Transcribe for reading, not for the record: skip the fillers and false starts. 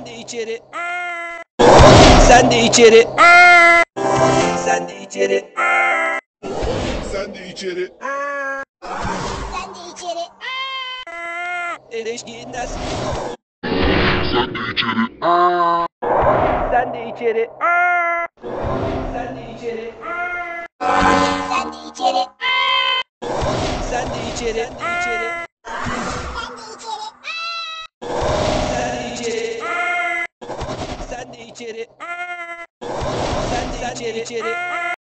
Sen de içeri. Sen de içeri. Sen de içeri. Sen de içeri. Sen de içeri. Erişkinden. Sen de içeri. Sen de içeri. Sen de içeri. Sen de içeri. Sen de içeri. Sen de içeri. Sen de içeri. Sen de içeri. Sen de içeri.